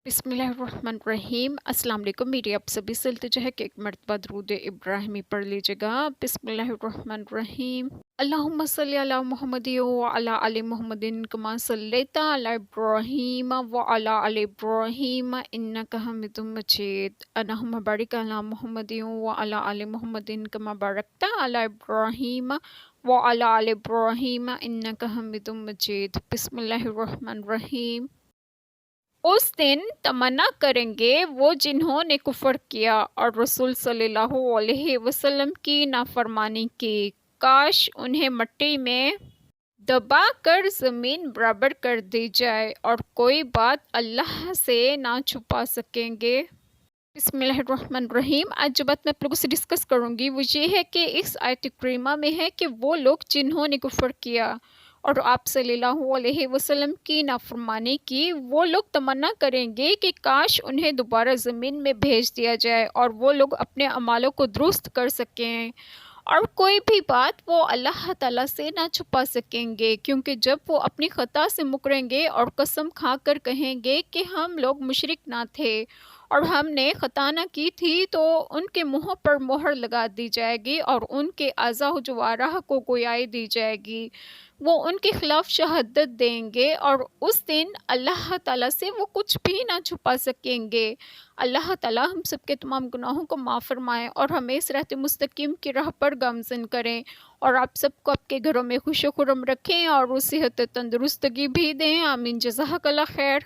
बिस्मिल्लाहिर्रहमानिर्रहीम। अस्सलाम वालेकुम। मेरी आप सभी से इल्तिजा है कि एक मरतबा दरूद इब्राहिमी पढ़ लीजिएगा। बिस्मिल्लाहिर्रहमानिर्रहीम। अल्लाहुम्मा सल्ली अला मुहम्मदिन व अला आलि मुहम्मदिन कमा सल्लैता अला इब्राहीम व अला आलि इब्राहीम इन्नका हमीदुम मजीद। अल्लाहुम्मा बारिक अला मुहम्मदिन व अला आलि मुहम्मदिन कमा बारकता अला इब्राहीम व अला आलि इब्राहीम इन्नका हमीदुम मजीद। बिस्मिल्लाहिर्रहमानिर्रहीम। उस दिन तमन्ना करेंगे वो जिन्होंने कुफ्र किया और रसूल सल्लल्लाहु अलैहि वसल्लम की नाफरमानी की, काश उन्हें मिट्टी में दबा कर ज़मीन बराबर कर दी जाए और कोई बात अल्लाह से ना छुपा सकेंगे। बिस्मिल्लाहिर्रहमानिर्रहीम। आज जो बात मैं आप लोगों से डिस्कस करूंगी वो ये है कि इस आयत करीमा में है कि वो लोग जिन्होंने कुफ्र किया और आप सल्लल्लाहु अलैहि वसल्लम की नाफरमानी की, वो लोग तमन्ना करेंगे कि काश उन्हें दोबारा ज़मीन में भेज दिया जाए और वो लोग अपने अमालों को दुरुस्त कर सकें और कोई भी बात वो अल्लाह ताला से ना छुपा सकेंगे, क्योंकि जब वो अपनी ख़ता से मुकरेंगे और कसम खा कर कहेंगे कि हम लोग मुशरिक ना थे और हमने ख़ता ना की थी, तो उनके मुँह पर मोहर लगा दी जाएगी और उनके आज़ा जवाराह को गोयाई दी जाएगी। वो उनके ख़िलाफ़ शहादत देंगे और उस दिन अल्लाह ताला से वो कुछ भी ना छुपा सकेंगे। अल्लाह ताला हम सब के तमाम गुनाहों को माफ़ फरमाएँ और हमें इस राह मुस्तकीम की राह पर गामज़न करें और आप सबको आपके घरों में खुश खुरम रखें और वो सेहत तंदुरुस्तगी भी दें। आमीन। जज़ाकल्लाह खैर।